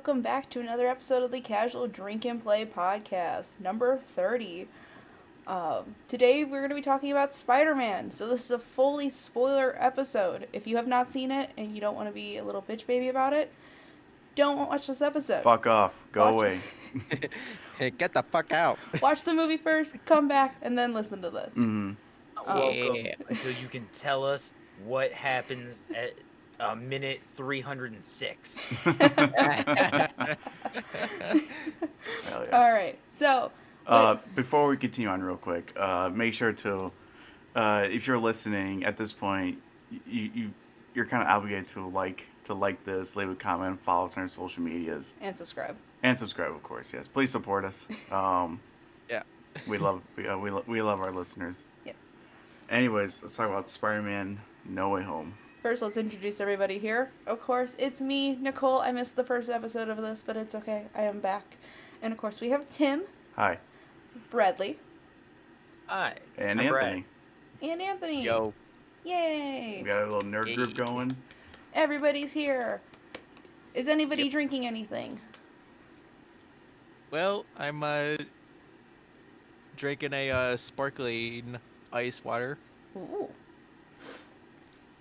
welcome back to another episode of the Casual Drink and Play podcast, number 30. Today we're going to be talking about Spider-Man, so this is a fully spoiler episode. If you have not seen it and you don't want to be a little bitch baby about it, don't watch this episode. Fuck off. Go away. Hey, get the fuck out. Watch the movie first, come back, and then listen to this. Mm-hmm. Welcome until you can tell us what happens at minute 306. Hell yeah. Alright, so... Before we continue on real quick, make sure to, if you're listening at this point, you're kind of obligated to like this, leave a comment, follow us on our social medias. And subscribe. And subscribe, of course, yes. Please support us. Yeah. We love our listeners. Yes. Anyways, let's talk about Spider-Man No Way Home. First, let's introduce everybody here. Of course, it's me, Nicole. I missed the first episode of this, but it's okay. I am back. And of course, we have Tim. Hi. Bradley. Hi. And I'm Anthony. And Anthony. Yo. Yay. We got a little nerd group going. Everybody's here. Is anybody drinking anything? Well, I'm drinking a sparkling ice water. Ooh.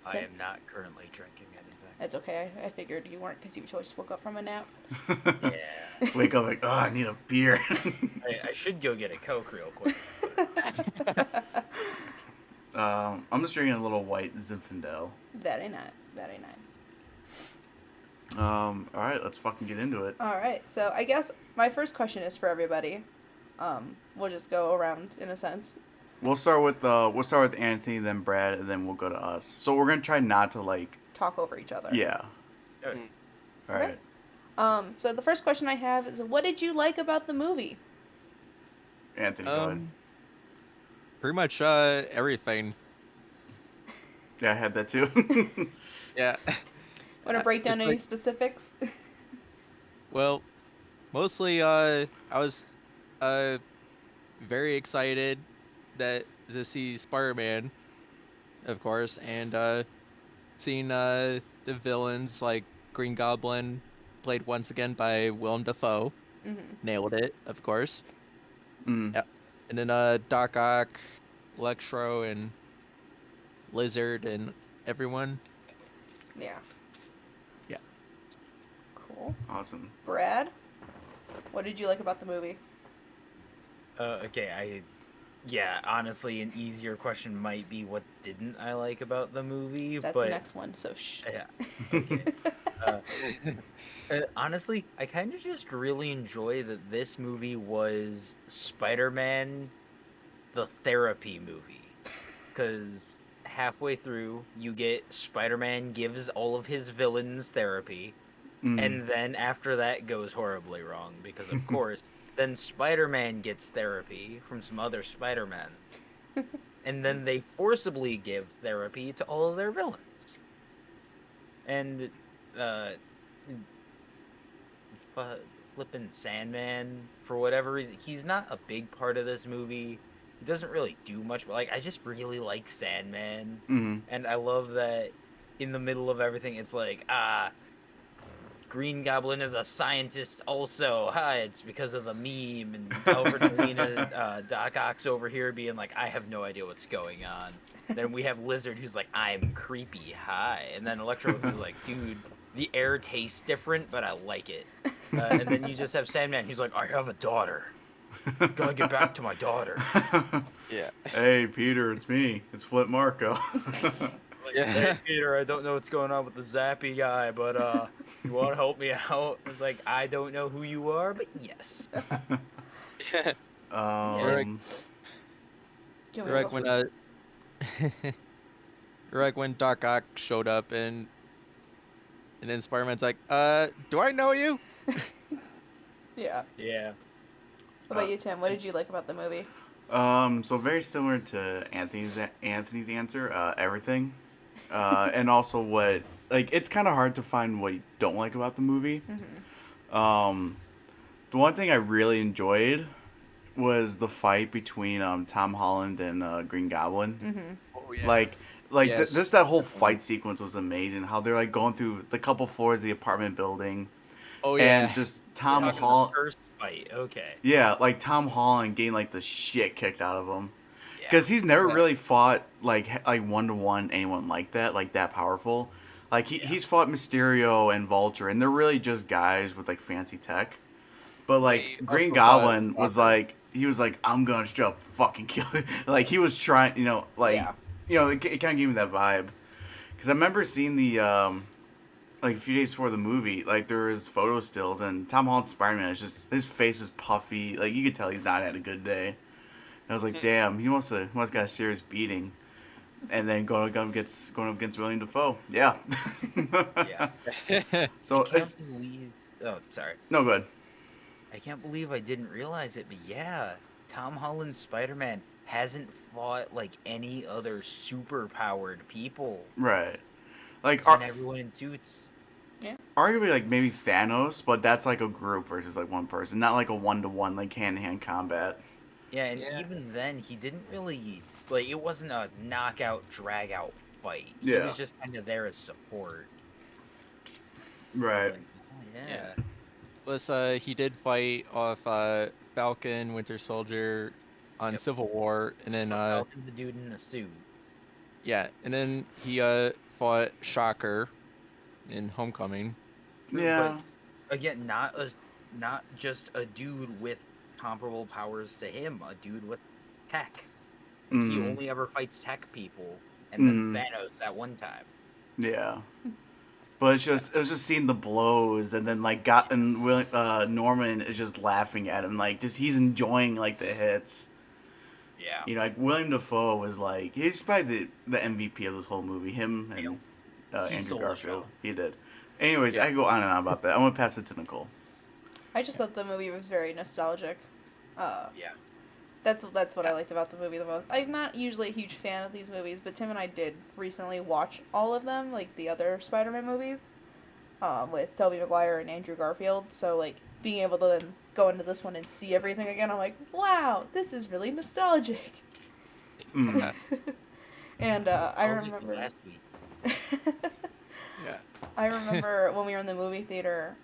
I am not currently drinking anything. That's okay. I figured you weren't because you just woke up from a nap. Yeah. Wake up like, oh, I need a beer. I should go get a Coke real quick. I'm just drinking a little white Zinfandel. Very nice. Very nice. All right, let's fucking get into it. All right. So I guess my first question is for everybody. We'll just go around in a sense. We'll start with Anthony, then Brad, and then we'll go to us. So we're gonna try not to Talk over each other. Yeah. Okay. All right. So the first question I have is, what did you like about the movie? Anthony, go ahead. Pretty much everything. Yeah, I had that too. Yeah. Want to break down It's any like- specifics? Well, mostly I was very excited to see Spider-Man, of course, and seeing the villains like Green Goblin, played once again by Willem Dafoe, nailed it, of course. Mm. Yeah, and then Doc Ock, Electro, and Lizard, and everyone. Yeah. Yeah. Cool. Awesome. Brad, what did you like about the movie? Okay, honestly, an easier question might be what didn't I like about the movie, That's but the next one, so shh. yeah. Okay. Honestly, I kind of just really enjoy that this movie was Spider-Man, the therapy movie. Because halfway through, you get Spider-Man gives all of his villains therapy, and then after that goes horribly wrong, because of course, then Spider-Man gets therapy from some other Spider-Man. And then they forcibly give therapy to all of their villains. And, flippin' Sandman, for whatever reason, he's not a big part of this movie. He doesn't really do much, but, I just really like Sandman. Mm-hmm. And I love that in the middle of everything, it's like, Green Goblin is a scientist also. Hi, it's because of the meme. And Alfred Doc Ock's over here being like, I have no idea what's going on. Then we have Lizard who's like, I'm creepy. Hi. And then Electro who's like, dude, the air tastes different, but I like it. And then you just have Sandman who's like, I have a daughter. Gotta get back to my daughter. Yeah. Hey, Peter, it's me. It's Flip Marco. Yeah. Hey, Peter, I don't know what's going on with the Zappy guy, but you want to help me out? It's like, I don't know who you are, but yes. Right. Do you want me to Right go when first? right when Doc Ock showed up and then Spider-Man's like, do I know you? Yeah. Yeah. What about you, Tim? What did you like about the movie? So very similar to Anthony's answer, everything. And also it's kind of hard to find what you don't like about the movie. The one thing I really enjoyed was the fight between Tom Holland and Green Goblin. Oh, yeah. Like Yes. that whole fight sequence was amazing. How they're like going through the couple floors of the apartment building, Oh and yeah. just Tom Talking Holland. the first fight. Okay. Yeah, like Tom Holland getting like the shit kicked out of him. Yeah. Because he's never Yeah. really fought like 1-to-1 anyone like that powerful. Like he's fought Mysterio and Vulture, and they're really just guys with like fancy tech. But like He Green also Goblin fought was Shocker. like I'm gonna straight up fucking kill it. Like he was trying, Yeah. it kind of gave me that vibe. Because I remember seeing the like a few days before the movie, like there was photo stills, and Tom Holland's Spider-Man is just his face is puffy. Like you could tell he's not had a good day. And I was like, damn, he must got a serious beating. And then going up against William Dafoe. Yeah. Yeah. So I can't believe. Oh, sorry. no good. I can't believe I didn't realize it, but yeah, Tom Holland's Spider-Man hasn't fought like any other super-powered people. Right. Like It's been everyone in suits. arguably like maybe Thanos, but that's like a group versus like one person, not like a 1-to-1 like hand-to-hand combat. Yeah, and Yeah. even then, he didn't really like. It wasn't a knockout, drag-out fight. He Yeah. was just kind of there as support. Right. Like, oh, Yeah. Plus, he did fight off Falcon, Winter Soldier on Yep. Civil War, and then Falcon's a dude in a suit. yeah, and then he fought Shocker in Homecoming. Yeah. Again, not just a dude with comparable powers to him, a dude with tech. He Mhm. only ever fights tech people, and then Mhm. Thanos that one time. Yeah. But it was just seeing the blows, and then like Norman is just laughing at him, like just he's enjoying like the hits. Yeah. Like William Dafoe was like he's probably the MVP of this whole movie. Him and He Andrew stole the Garfield. show. He did. Anyways, Yeah. I can go on and on about that. I'm gonna pass it to Nicole. I just thought the movie was very nostalgic. Yeah. That's what I liked about the movie the most. I'm not usually a huge fan of these movies, but Tim and I did recently watch all of them, like the other Spider-Man movies, with Tobey Maguire and Andrew Garfield. So like being able to then go into this one and see everything again, I'm like, wow, this is really nostalgic. Mm. And I Told you remember. last week. Yeah. I remember when we were in the movie theater.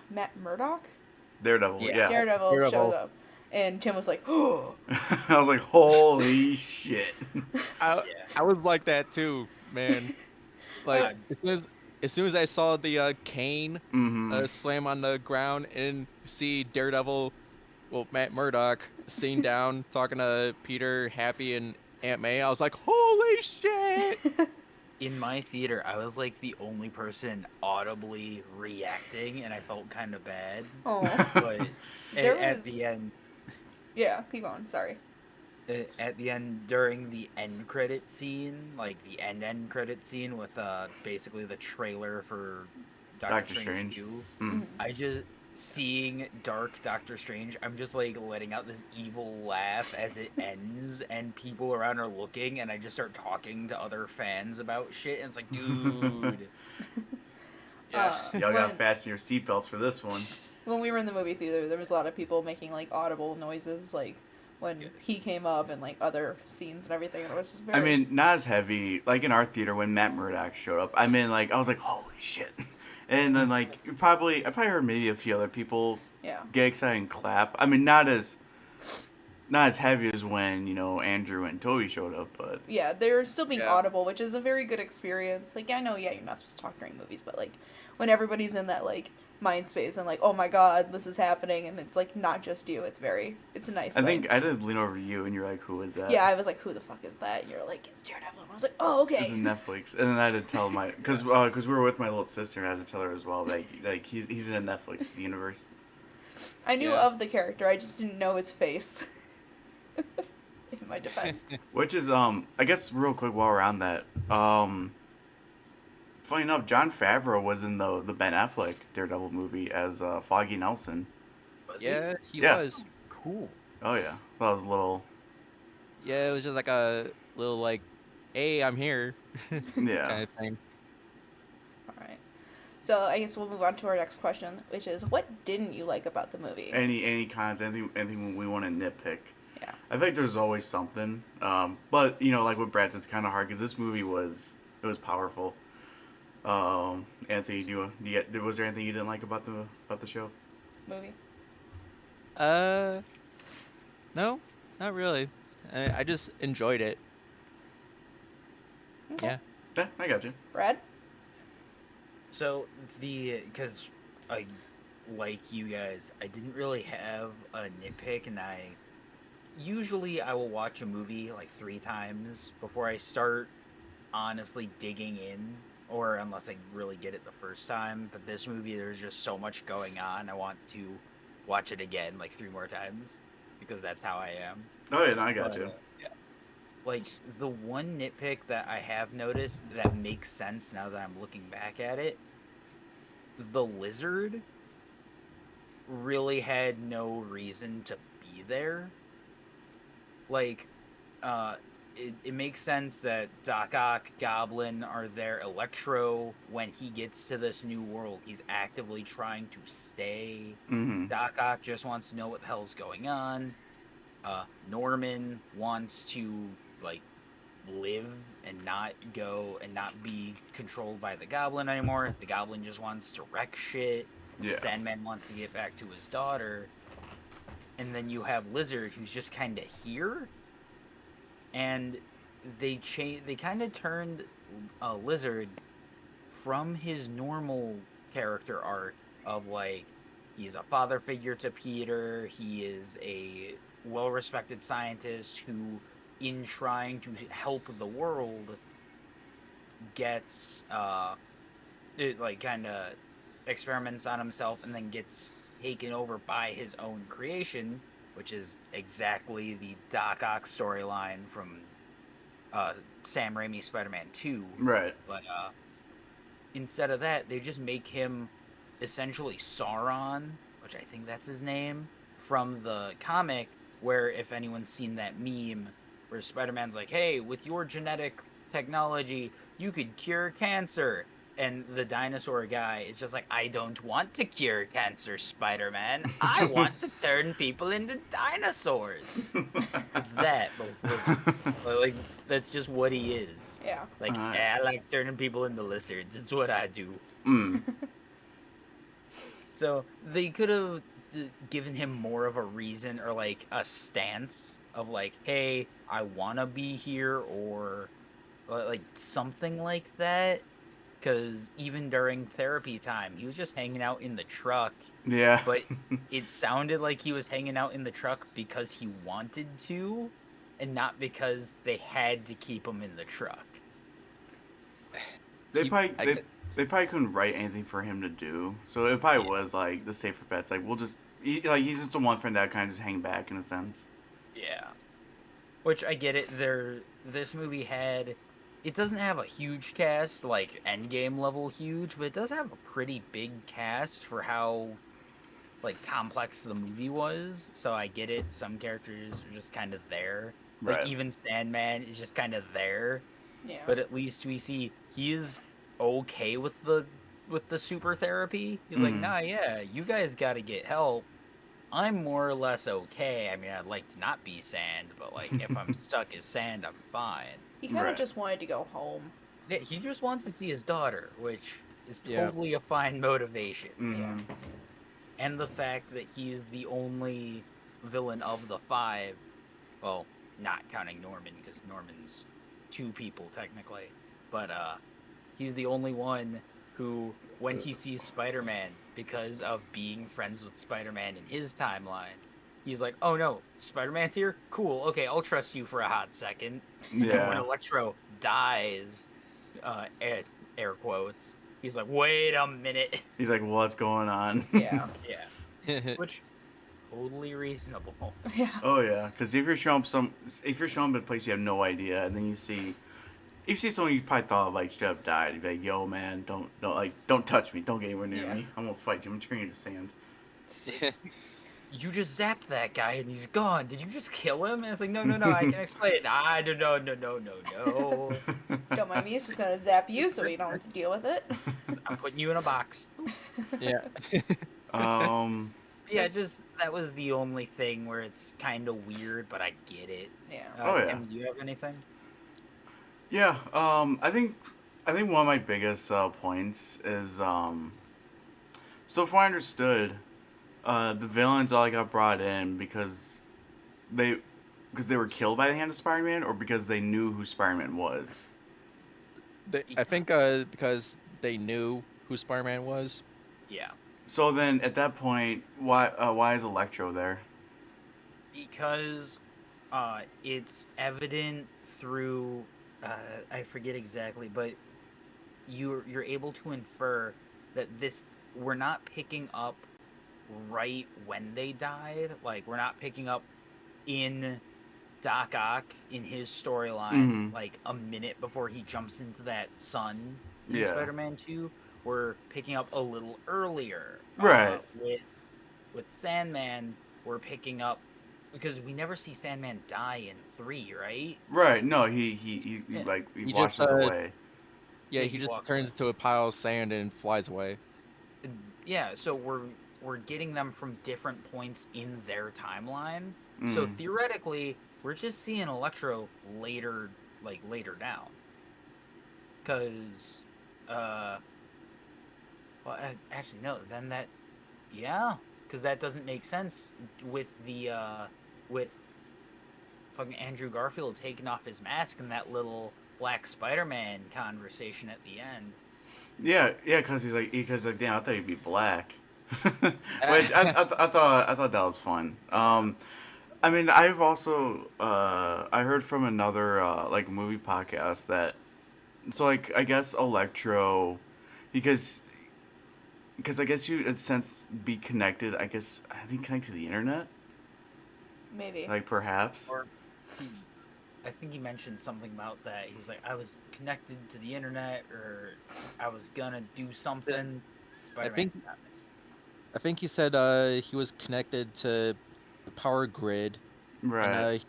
Matt Murdock, Daredevil. Yeah. Yeah. Daredevil Daredevil. showed up, and Tim was like, "Oh." I was like, holy shit. I was like that too, man. Like Uh, as soon as I saw the cane Mm-hmm. slam on the ground and see Daredevil, well, Matt Murdock sitting down talking to Peter, Happy, and Aunt May, I was like, holy shit! in my theater, I was like the only person audibly reacting, and I felt kind of bad. Oh, But There at was- the end, yeah. Keep going. Sorry. at the end during the end credit scene, like the end credit scene with basically the trailer for Doctor Doctor Strange Strange. 2, Mm. I just seeing Dark Doctor Strange, I'm just like letting out this evil laugh as it ends, and people around are looking, and I just start talking to other fans about shit, and it's like, dude, Yeah. Y'all gotta when- fasten your seatbelts for this one. When we were in the movie theater, there was a lot of people making like audible noises, like when he came up and like other scenes and everything. And it was just very. I mean, not as heavy. Like in our theater when Matt Murdock showed up. I mean, like I was like, holy shit. And then like I probably heard maybe a few other people yeah. get excited and clap. I mean, not as heavy as when Andrew and Toby showed up, but Yeah, they're still being Yeah. audible, which is a very good experience. Like, I know, yeah, you're not supposed to talk during movies, but like when everybody's in that like mind space and like, oh my god, this is happening, and it's like not just you. It's a nice. I thing. think I did lean over to you and you're like, who is that? Yeah, I was like, who the fuck is that? And you're like, it's Daredevil. And I was like, oh, This is okay. Netflix, and then I had to tell because we were with my little sister, I had to tell her as well. Like he's in a Netflix universe. I knew Yeah. of the character, I just didn't know his face. In my defense. Which is I guess real quick while we're on that, funny enough, Jon Favreau was in the Ben Affleck Daredevil movie as Foggy Nelson. was he? Yeah, he Yeah. was. Cool. Oh yeah, that was a little Yeah, it was just like a little like, hey, I'm here yeah. kind of thing. Alright. So I guess we'll move on to our next question, which is, what didn't you like about the movie? Any cons, anything we want to nitpick. Yeah. I think there's always something, but like with Brad, it's kind of hard because this movie was powerful. Anthony, was there anything you didn't like about the show? Movie. Uh, no, not really. I just enjoyed it. Okay. Yeah. Yeah, I got you. Brad? So because I like you guys, I didn't really have a nitpick, and usually I will watch a movie like 3 times before I start honestly digging in, or unless I really get it the first time. But this movie, there's just so much going on. I want to watch it again like 3 more times because that's how I am. Oh yeah, no, I got But you. like the one nitpick that I have noticed that makes sense now that I'm looking back at it, the lizard really had no reason to be there. Like, uh, it makes sense that Doc Ock, Goblin are there. Electro, when he gets to this new world, he's actively trying to stay. Mm-hmm. Doc Ock just wants to know what the hell's going on. Norman wants to like live and not go and not be controlled by the Goblin anymore. The Goblin just wants to wreck shit. Yeah. Sandman wants to get back to his daughter. And then you have Lizard, who's just kind of here, and they kind of turned Lizard from his normal character arc of like he's a father figure to Peter, he is a well-respected scientist who in trying to help the world gets it like kind of experiments on himself and then gets taken over by his own creation, which is exactly the Doc Ock storyline from Sam Raimi's Spider-Man 2. Right. But instead of that, they just make him essentially Sauron, which I think that's his name, from the comic, where if anyone's seen that meme where Spider-Man's like, hey, with your genetic technology, you could cure cancer. And the dinosaur guy is just like, I don't want to cure cancer, Spider-Man. I want to turn people into dinosaurs. It's that, but with lizards. Like, that's just what he is. Yeah. Like, Alright. I like turning people into lizards. It's what I do. Mm. So they could have given him more of a reason or like a stance of like, hey, I want to be here, or like something like that. Because even during therapy time, he was just hanging out in the truck. Yeah. But it sounded like he was hanging out in the truck because he wanted to, and not because they had to keep him in the truck. They He- probably I they, could- they probably couldn't write anything for him to do, so it probably was like the safer bets. Like he's just the one friend that kind of just hang back in a sense. Yeah. Which I get it. This movie it doesn't have a huge cast, like Endgame level huge, but it does have a pretty big cast for how like complex the movie was. So I get it. Some characters are just kind of there. Like Right. even Sandman is just kind of there. Yeah. But at least we see he is okay with the super therapy. He's like, Mhm. nah, yeah, you guys got to get help. I'm more or less okay. I mean, I'd like to not be sand, but like if I'm stuck as sand, I'm fine. He kind of Right. just wanted to go home. Yeah, he just wants to see his daughter, which is Yeah. totally a fine motivation. Mhm. And the fact that he is the only villain of the 5, well, not counting Norman, because Norman's 2 people technically, but he's the only one who, when he sees Spider-Man, because of being friends with Spider-Man in his timeline, he's like, oh no, Spider-Man's here? Cool, okay, I'll trust you for a hot second. And when Yeah. Electro dies, air quotes, he's like, wait a minute. He's like, what's going on? Yeah. Yeah, which, totally reasonable. Yeah. Oh yeah, because if you're showing up a place you have no idea, and then you see someone you probably thought like straight up died, you'd be like, yo man, don't touch me, don't get anywhere near Yeah. me. I'm gonna fight you. I'm gonna turn you to sand. You just zapped that guy and he's gone. Did you just kill him? And it's like, no, I can explain. I don't know, no. Don't mind me, it's just gonna zap you so you don't have to deal with it. I'm putting you in a box. Yeah. um. Yeah, just that was the only thing where it's kind of weird, but I get it. Yeah. Oh, yeah. Tim, do you have anything? Yeah. I think I think one of my biggest points is so far I understood, the villains all got brought in they because they were killed by the hand of Spider-Man, or because they knew who Spider-Man was. I think because they knew who Spider-Man was. Yeah, So then at that point, why is Electro there? because it's evident through I forget exactly, but you're able to infer that this we're not picking up right when they died. Like we're not picking up in Doc Ock in his storyline Mm-hmm. like a minute before he jumps into that sun in Yeah. Spider-Man 2. We're picking up a little earlier Right. with Sandman. We're picking up because we never see Sandman die in 3, right? Right. No, he Yeah. like he He just washes away. yeah, Yeah, he he just walks away. turns into a pile of sand and flies away. Yeah, so we're getting them from different points in their timeline. So Mm. theoretically, we're just seeing Electro later, like later down, because uh, well, actually no, then that yeah, because that doesn't make sense with the with fucking Andrew Garfield taking off his mask and that little Black Spider-Man conversation at the end. Yeah, yeah, because damn, I thought he'd be black, which Ah, I thought that was fun. I mean, I've also I heard from another like movie podcast that so like I guess Electro, because I guess you in a sense be connected. I think connected to the internet, Maybe. like perhaps. Or he I think he mentioned something about that. He was like, I was connected to the internet, or I was gonna do something. I Spider Man think stopped me. I think he said he was connected to the power grid and Right.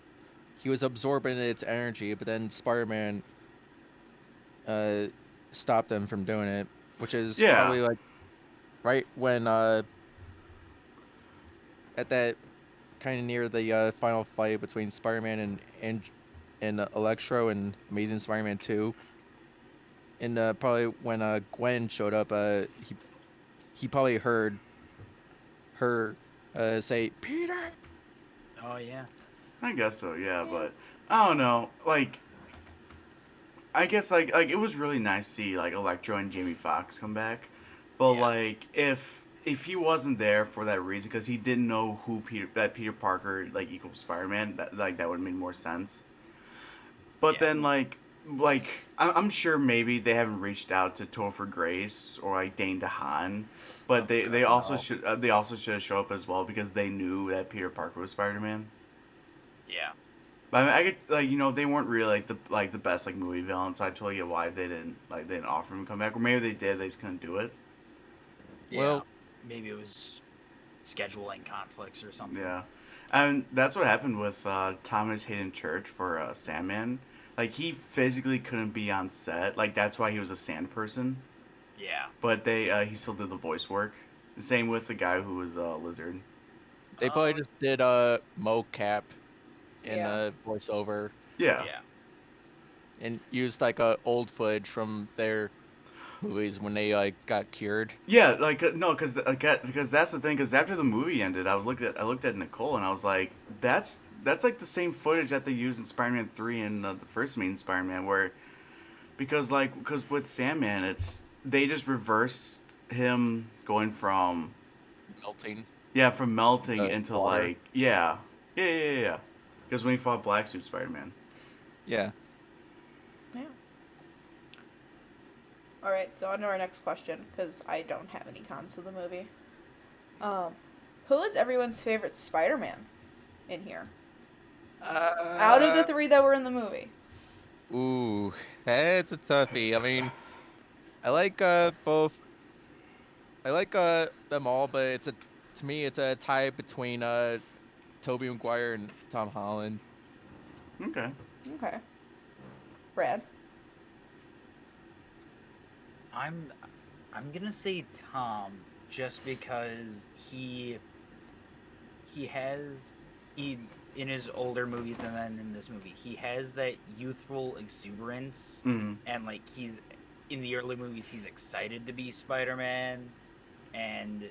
he was absorbing its energy, but then Spider-Man uh stopped him from doing it, which is Yeah. probably like right when at that kind of near the final fight between Spider-Man and Electro and Amazing Spider-Man 2. And probably when Gwen showed up, he probably heard her say Peter. Oh yeah, I guess so. Yeah, Yeah. but I don't know. Like I guess like it was really nice to see like Electro and Jamie Foxx come back, but yeah. like if he wasn't there for that reason because he didn't know who Peter Parker like equals Spider Man, that would have made more sense. But Yeah. then I'm sure maybe they haven't reached out to Topher Grace or like Dane DeHaan, but Oh they god, also no. should show up as well because they knew that Peter Parker was Spider Man. Yeah. But I mean, I get like they weren't really like the best like movie villains, so I totally get why they didn't offer him to come back, or maybe they did, they just couldn't do it. Yeah. Well, Maybe it was scheduling conflicts or something. Yeah, and that's what happened with Thomas Hayden Church for Sandman. Like he physically couldn't be on set, like that's why he was a sand person. Yeah. But he still did the voice work. The same with the guy who was Lizard. they probably Oh just did mocap in Yeah. voiceover Yeah. yeah. and used like old footage from their movies when they like got cured. Yeah, like no, because that's the thing. Because after the movie ended, I looked at Nicole and I was like, that's like the same footage that they used in Spider-Man 3 and the first main Spider-Man, where because with Sandman, it's they just reversed him going from Melting from melting into water. like yeah. Because when he fought Black Suit Spider-Man. Yeah. Yeah. All right. So on to our next question, because I don't have any cons to the movie. Um, who is everyone's favorite Spider-Man in here? Out of the Uh, three that were in the movie. ooh, that's a toughie. I mean, I like both. I like them all, but it's a to me it's a tie between Tobey Maguire and Tom Holland. Okay. Okay. Brad. I'm I'm gonna say Tom just because he has he in his older movies and then in this movie he has that youthful exuberance Mm. and like he's in the early movies he's excited to be Spider-Man, and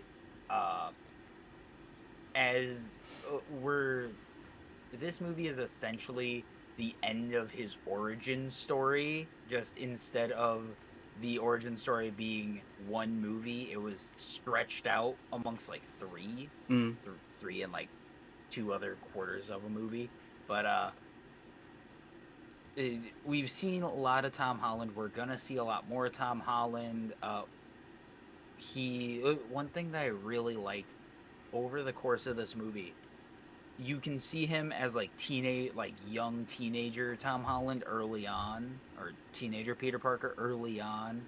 as we're this movie is essentially the end of his origin story. Just instead of the origin story being one movie, it was stretched out amongst like Mm. three and like 2 other quarters of a movie. But we've seen a lot of Tom Holland. We're gonna see a lot more Tom Holland. One thing that I really liked over the course of this movie, you can see him as like young teenager Tom Holland early on, or teenager Peter Parker early on,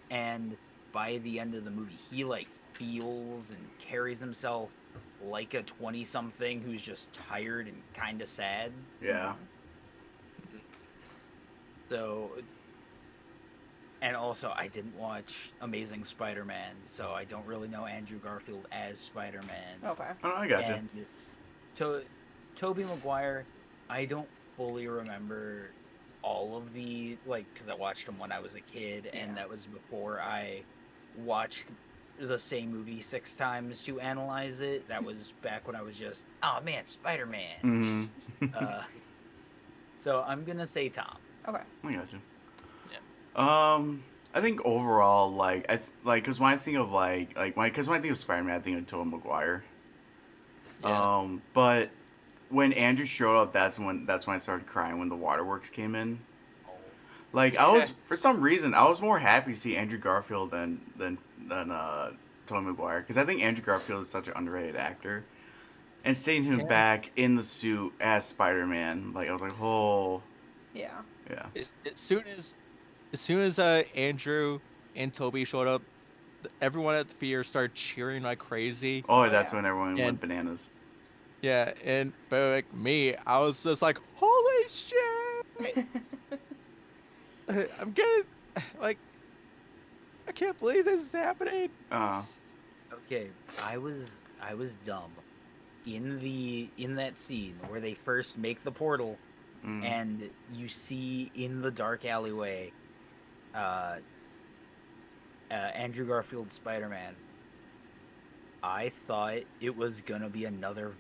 and by the end of the movie, he like feels and carries himself like a 20-something who's just tired and kind of sad. Yeah. So, and also I didn't watch Amazing Spider-Man, so I don't really know Andrew Garfield as Spider-Man. Okay. Oh, I got you. And Tobey Maguire, I don't fully remember all of the, like, because I watched him when I was a kid, and that was before I watched the same movie 6 times to analyze it. That was back when I was just, oh man, Spider-Man. Mm-hmm. So I'm gonna say Tom. Okay. I got you. Yeah. I think overall, like, because when I think of when I think of Spider-Man, I think of Tobey Maguire. Yeah. But when Andrew showed up, that's when I started crying when the waterworks came in. Like, I was, for some reason, I was more happy to see Andrew Garfield than Tobey Maguire, because I think Andrew Garfield is such an underrated actor, and seeing him back in the suit as Spider-Man, like, I was like, oh. Yeah. Yeah. As soon as Andrew and Toby showed up, everyone at the theater started cheering like crazy. Oh, that's when everyone And- went bananas. Yeah, but like me, I was just like, holy shit! I'm getting like, I can't believe this is happening. Okay, I was dumb in that scene where they first make the portal, and you see in the dark alleyway Andrew Garfield's Spider-Man. I thought it was gonna be another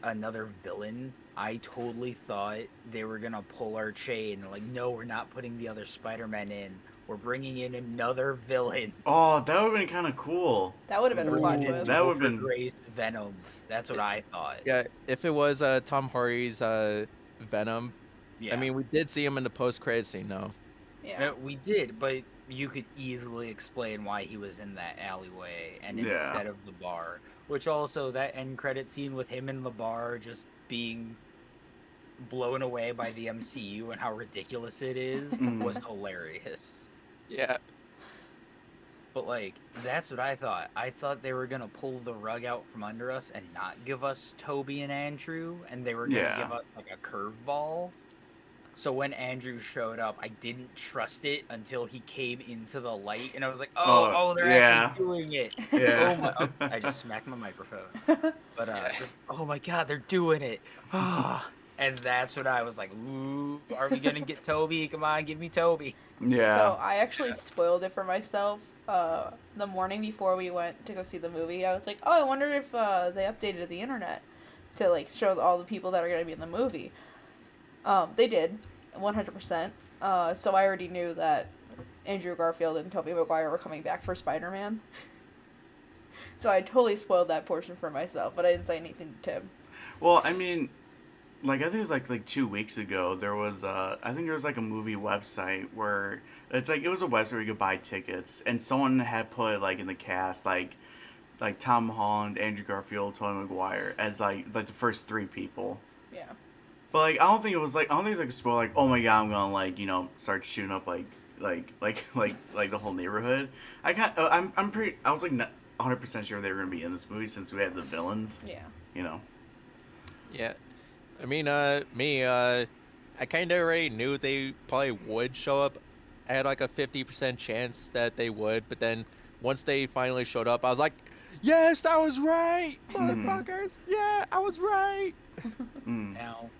another villain. I totally thought they were gonna pull our chain. Like, no, we're not putting the other Spider-Man in. We're bringing in another villain. Oh, that would have been kind of cool. That would have been a plot Ooh, twist. That would have been. Grace Venom. That's what I thought. Yeah, if it was Tom Hardy's Venom, Yeah. I mean, we did see him in the post-credit scene, though. Yeah. We did, but you could easily explain why he was in that alleyway and instead of the bar. Which also, that end credit scene with him in the bar just being blown away by the MCU and how ridiculous it is was hilarious. Yeah. But, like, that's what I thought. I thought they were going to pull the rug out from under us and not give us Toby and Andrew, and they were going to give us, like, a curveball. So when Andrew showed up, I didn't trust it until he came into the light, and I was like, oh, they're actually doing it. Yeah. Oh my, I just smacked my microphone. But, oh my god, they're doing it. And that's when I was like, ooh, are we going to get Toby? Come on, give me Toby. Yeah. So I actually spoiled it for myself the morning before we went to go see the movie. I was like, oh, I wonder if they updated the internet to, like, show all the people that are going to be in the movie. They did, 100%. So I already knew that Andrew Garfield and Tobey Maguire were coming back for Spider-Man. So I totally spoiled that portion for myself, but I didn't say anything to Tim. Well, I mean, like, I think it was like 2 weeks ago, there was like a movie website where it was a website where you could buy tickets, and someone had put, like, in the cast, like Tom Holland, Andrew Garfield, Tobey Maguire as like the first 3 people. Yeah. But, like, I don't think it was like a spoil, like, oh my god, I'm gonna, like, start shooting up like the whole neighborhood. I was like 100% sure they were gonna be in this movie since we had the villains. Yeah. Yeah. I mean, I kind of already knew they probably would show up. I had like a 50% chance that they would, but then once they finally showed up, I was like, yes, I was right, motherfuckers. Yeah, I was right. Now,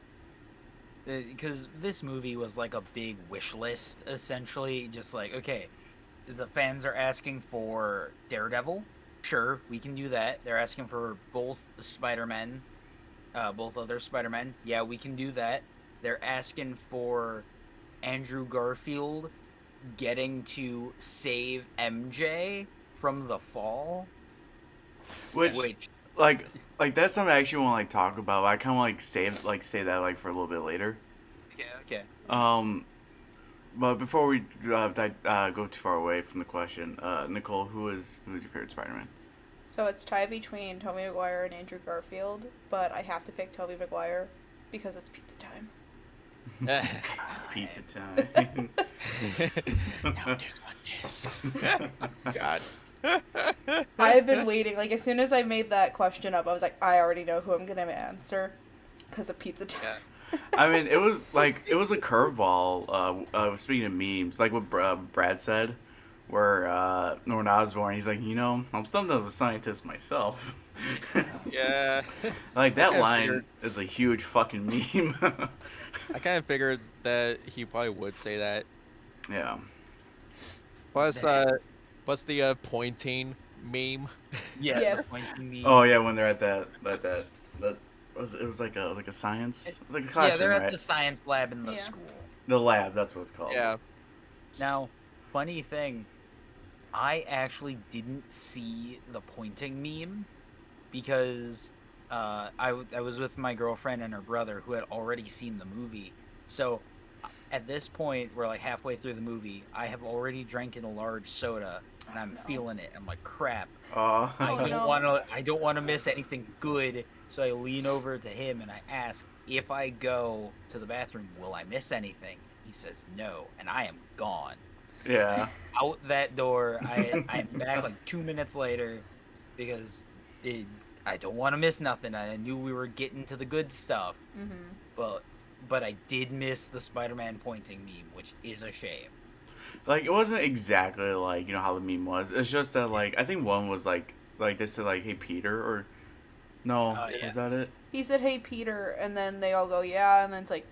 because this movie was like a big wish list, essentially. Just like, okay, the fans are asking for Daredevil. Sure, we can do that. They're asking for both Spider-Men, both other Spider-Men. Yeah, we can do that. They're asking for Andrew Garfield getting to save MJ from the fall, Which, like, that's something I actually want to like talk about. But I kind of like say that like for a little bit later. okay. Um, but before we go too far away from the question, Nicole, who's your favorite Spider-Man? So it's tied between Tobey Maguire and Andrew Garfield, but I have to pick Tobey Maguire because it's pizza time. It's pizza time. Now do this. God. I've been waiting. Like, as soon as I made that question up, I was like, I already know who I'm going to answer because of pizza time. Yeah. I mean, it was a curveball. Speaking of memes, like what Brad said, where Norman Osborn, he's like, I'm something of a scientist myself. Yeah. Like that kinda line figured- is a huge fucking meme. I kind of figured that he probably would say that. Yeah. Plus, what's the pointing meme? Yeah, Yes. the pointing me. Oh yeah, when they're at that it was like a science. It was like a classroom, Yeah, they're at right? the science lab in the Yeah. school. The lab. That's what it's called. Yeah. Now, funny thing, I actually didn't see the pointing meme because I was with my girlfriend and her brother who had already seen the movie. So at this point, we're like halfway through the movie. I have already drank in a large soda and I'm feeling it. I'm like, crap. Oh I don't want to miss anything good. So I lean over to him and I ask, if I go to the bathroom, will I miss anything? He says no, and I am gone. Yeah. Out that door. I'm back like 2 minutes later because I don't want to miss nothing. I knew we were getting to the good stuff, Mm-hmm. but I did miss the Spider-Man pointing meme, which is a shame. Like it wasn't exactly like how the meme was. It's just that like I think one was like they said like hey Peter or no Yeah. was that it? He said, "Hey, Peter," and then they all go, "Yeah," and then it's like,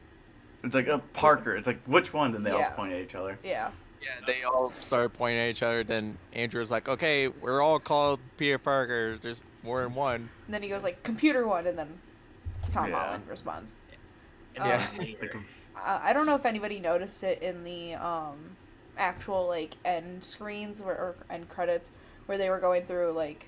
It's like Parker. It's like which one? Then they all Yeah. point at each other. "Yeah." Yeah, they all started pointing at each other. Then Andrew's like, "Okay, we're all called Peter Parker. There's more than one." And then he goes like, "Computer one," and then Tom Yeah. Holland responds. And Yeah. then later, I don't know if anybody noticed it in the actual like end screens or end credits where they were going through like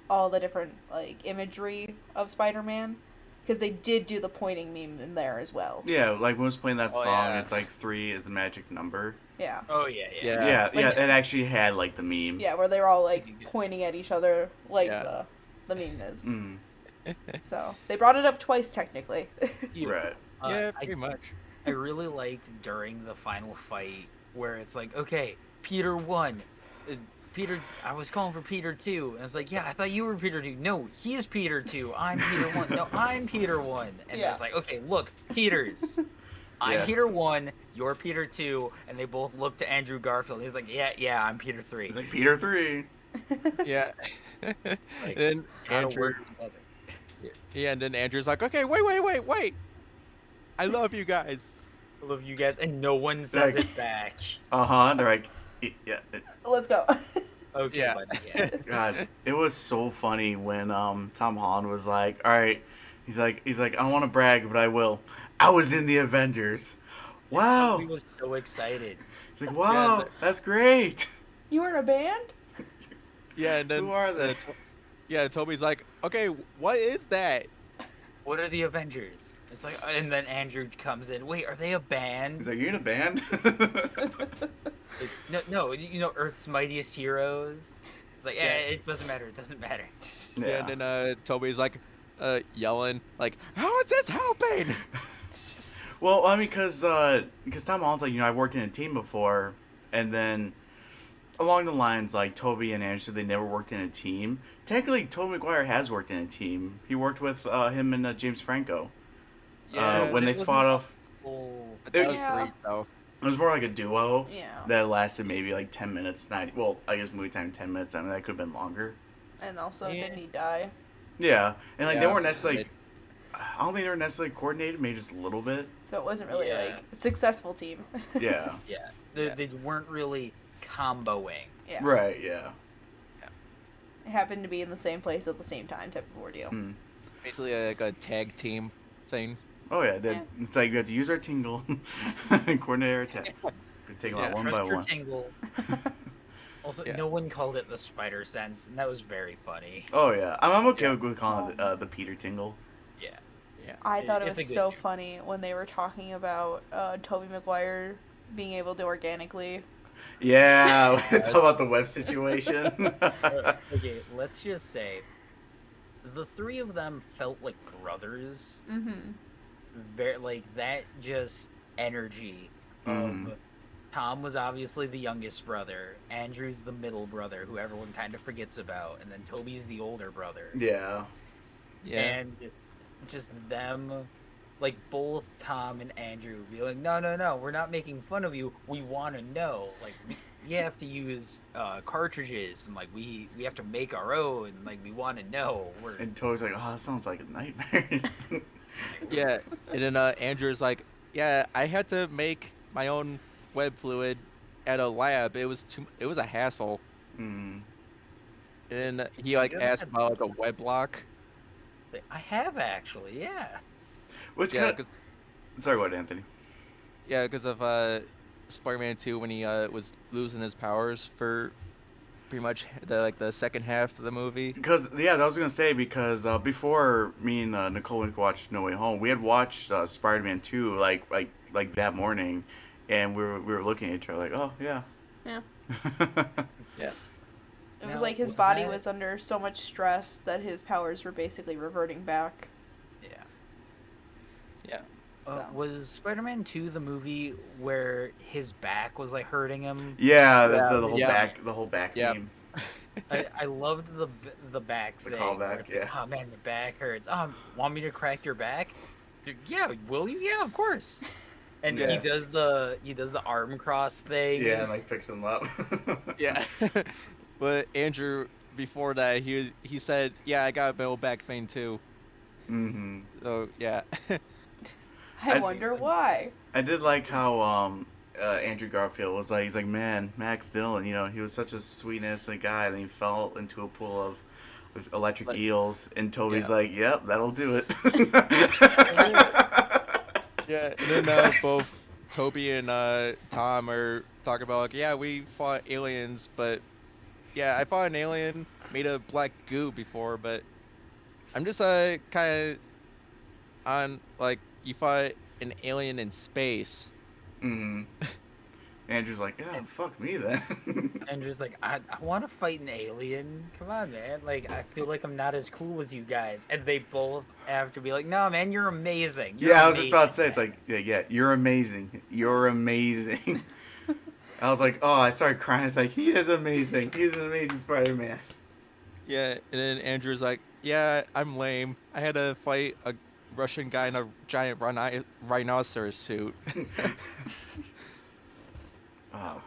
all the different like imagery of Spider-Man, because they did do the pointing meme in there as well. Yeah, like when I was playing that Oh, song, yeah. it's like 3 is a magic number. Yeah. oh yeah. Yeah. Yeah, Like- it actually had like the meme. Yeah, where they were all like pointing at each other like Yeah. the meme is. Mm, So they brought it up twice technically. right. Yeah, I pretty much. I really liked during the final fight where it's like, okay, Peter won. Peter, I was calling for Peter 2. And it's like, yeah, I thought you were Peter 2. No, he's Peter 2. I'm Peter 1. No, I'm Peter 1. And Yeah. it's like, okay, look, Peters. I'm Yeah. Peter 1, you're Peter 2. And they both look to Andrew Garfield. He's like, yeah, I'm Peter 3. It's like Peter 3. Yeah. Like, And then Gotta Andrew. work together. Yeah, and then Andrew's like, "Okay, wait. I love you guys." I love you guys. And no one says Like- it back. They're like yeah. Let's go. Okay, Yeah. buddy, yeah. God, it was so funny when Tom Holland was like, "All right," he's like, "I don't want to brag, but I will. I was in the Avengers." Wow, He was so excited. it's like, wow, Yeah, that's great. You were in a band? Yeah, and then Who are they? yeah, Toby's like, "Okay, what is that?" What are the Avengers? It's like, and then Andrew comes in. Wait, are they a band? He's like, "You in a band?" No, you know, Earth's Mightiest Heroes. It's like, it doesn't matter. It doesn't matter. Yeah, and then Toby's like, yelling, like, "How is this helping?" Well, I mean, because Tom Holland's like, I've worked in a team before, and then along the lines, like, Toby and Andrew said they never worked in a team. Technically, Tobey Maguire has worked in a team. He worked with him and James Franco. Yeah, when it they wasn't fought off, But that was Yeah. great though. it was more like a duo Yeah. that lasted maybe like 10 minutes. Well, I guess movie time 10 minutes. I mean, that could have been longer. And also, Yeah. didn't he die? Yeah, and like they Yeah, weren't necessarily. it- I don't think they were necessarily coordinated, maybe just a little bit. So it wasn't really Yeah. like a successful team. Yeah. Yeah, Yeah. they weren't really comboing. Yeah. Right. Yeah. It happened to be in the same place at the same time type of ordeal. Mm. Basically like a tag team thing. Oh yeah, Yeah. it's like we have to use our tingle and coordinate our attacks. We take them out Yeah. one Trust by your one. tingle. Also, Yeah. no one called it the spider sense, and that was very funny. Oh yeah, I'm okay Yeah. with calling it the Peter tingle. Yeah. Yeah. I thought it It's was a good so joke. funny when they were talking about Tobey Maguire being able to organically. Yeah, talk about the web situation. Okay, let's just say the three of them felt like brothers. Mm-hmm. Very like that, just energy of Mhm. Tom was obviously the youngest brother, Andrew's the middle brother who everyone kind of forgets about, and then Toby's the older brother. Yeah. Yeah. And just them, like both Tom and Andrew be like, no, we're not making fun of you, we want to know, like we have to use cartridges, and like we have to make our own, like we want to know. We're And Toby's like, oh, that sounds like a nightmare. Yeah. And then Andrew's like, yeah, I had to make my own web fluid at a lab. It was a hassle. Mm. And then he like You asked have- about like a web lock. I have actually, yeah. Which Yeah, kind of... Sorry, what, Anthony? Yeah, because of Spider-Man 2 when he was losing his powers for pretty much the second half of the movie. Because yeah, that was gonna say because before me and Nicole went to watch No Way Home, we had watched Spider-Man 2 like that morning, and we were looking at each other like, oh yeah. Yeah. Yeah. It was Now, like his was body that- was under so much stress that his powers were basically reverting back. Yeah. Yeah. So. Was Spider-Man 2 the movie where his back was like hurting him? Yeah, that's Yeah, the whole yeah. back Yeah. meme. I loved the back The thing. callback, where it's like, yeah. oh man, the back hurts. Want me to crack your back? Yeah, will you? Yeah, of course. And Yeah. he does the arm cross thing. Yeah, and like fix them up. Yeah. But Andrew, before that, he said, yeah, I got a middle back thing too. Mm-hmm. So yeah. I I- wonder why. I did like how Andrew Garfield was like, he's like, man, Max Dillon, you know, he was such a sweet innocent guy, and then he fell into a pool of electric Like- eels, and Toby's Yeah. like, yep, that'll do it. Yeah, and then both Toby and Tom are talking about like, yeah, we fought aliens, but yeah, I fought an alien made of black goo before, but I'm just kind of on like you fought an alien in space. Mm-hmm. Andrew's like, yeah, fuck me then. Andrew's like, I want to fight an alien. Come on, man. Like, I feel like I'm not as cool as you guys. And they both have to be like, no, man, you're amazing. You're Yeah, I was just about to say, amazing, it's like, yeah, you're amazing. You're amazing. I was like, oh, I started crying. It's like, he is amazing. He's an amazing Spider-Man. Yeah, and then Andrew's like, yeah, I'm lame. I had to fight a Russian guy in a giant rhinoceros suit. Oh.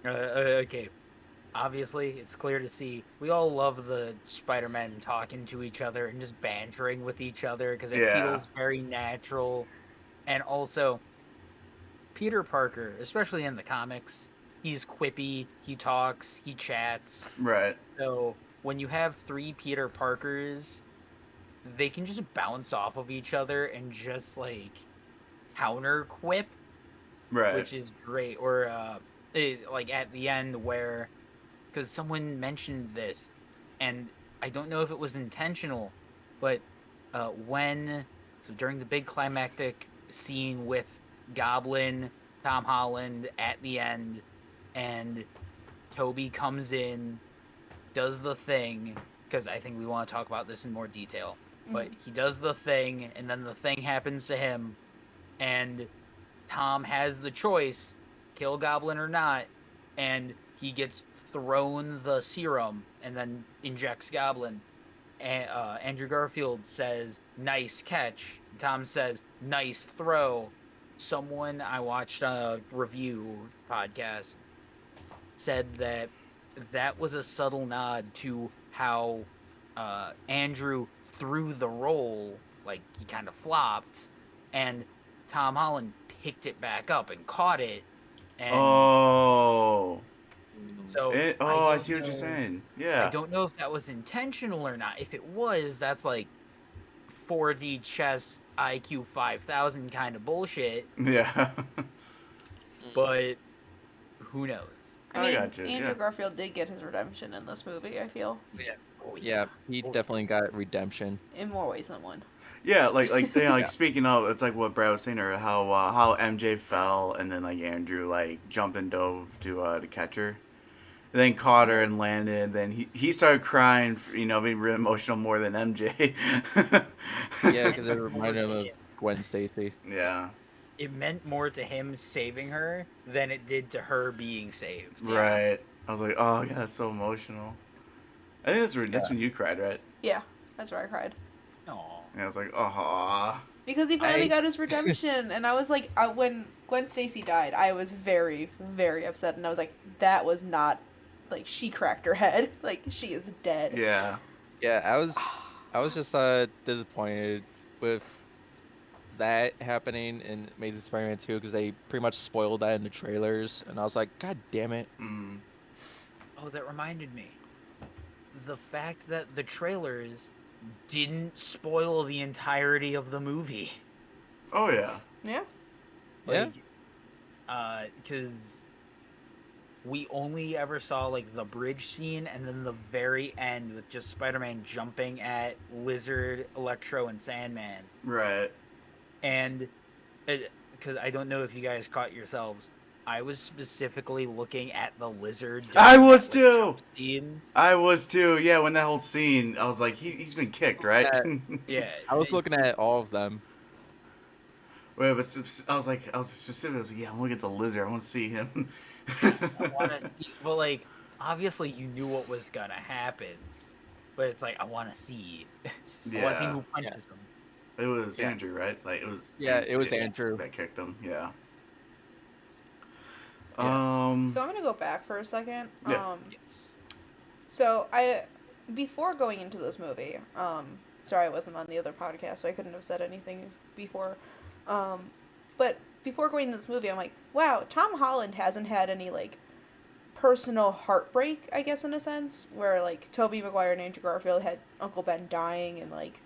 Okay. Obviously, it's clear to see we all love the Spider-Men talking to each other and just bantering with each other because it Yeah. feels very natural. And also, Peter Parker, especially in the comics, he's quippy, he talks, he chats. Right. So when you have three Peter Parkers, they can just bounce off of each other and just like counter quip, Right. which is great. Or like at the end where, because someone mentioned this, and I don't know if it was intentional, but during the big climactic scene with Goblin, Tom Holland at the end, and Toby comes in, does the thing, because I think we want to talk about this in more detail, but he does the thing, and then the thing happens to him, and Tom has the choice, kill Goblin or not, and he gets thrown the serum and then injects Goblin. And Andrew Garfield says, "Nice catch." Tom says, "Nice throw." Someone I watched a review podcast said that that was a subtle nod to how Andrew threw the role like he kind of flopped, and Tom Holland picked it back up and caught it, and Oh. so I see what you're saying. I Yeah. don't know if that was intentional or not. If it was, that's like 4D chess IQ 5000 kind of bullshit, Yeah. but who knows? I I mean, got you. Andrew Yeah. Garfield did get his redemption in this movie, I feel, Yeah. Oh Yeah, he Oh, definitely got redemption. in more ways than one. Yeah, like Yeah. speaking of, it's like what Brad was saying, or how MJ fell and then like Andrew like jumped and dove to catch her, and then caught her and landed. Then he started crying, being really emotional more than MJ. Yeah, because it More reminded him to of him. Gwen Stacy. Yeah. It meant more to him saving her than it did to her being saved. Yeah. Right. I was like, oh yeah, that's so emotional. I think that's when you cried, right? Yeah, that's where I cried. Aw. And I was like, oh. Because he finally I got his redemption, and I was like, when Gwen Stacy died, I was very, very upset, and I was like, that was not, like, she cracked her head, like, she is dead. Yeah. Yeah, I was just disappointed with that happening in Amazing Spider-Man 2 because they pretty much spoiled that in the trailers, and I was like, God damn it! Mm. Oh, that reminded me. The fact that the trailers didn't spoil the entirety of the movie. Oh yeah. Yeah. Yeah. Because we only ever saw like the bridge scene and then the very end with just Spider-Man jumping at Lizard, Electro, and Sandman. Right. And because I don't know if you guys caught yourselves, I was specifically looking at the Lizard. I during was that, like, too. jump scene. I was too. Yeah, when that whole scene, I was like, he's been kicked, right? Yeah, I was looking at all of them. Wait, but I was specific. I was like, yeah, I'm looking at the lizard. I want to see him. I want to see. Well, like obviously you knew what was gonna happen, but it's like I want to see. I want to see Yeah. who punches them. It was Yeah. Andrew, right? Like it was. Yeah, it was Andrew. that kicked him. Yeah. Yeah. So I'm gonna go back for a second. Yeah. Yes. So before going into this movie, sorry I wasn't on the other podcast, so I couldn't have said anything before. But before going into this movie, I'm like, wow, Tom Holland hasn't had any like personal heartbreak, I guess, in a sense, where like Tobey Maguire and Andrew Garfield had Uncle Ben dying, and like,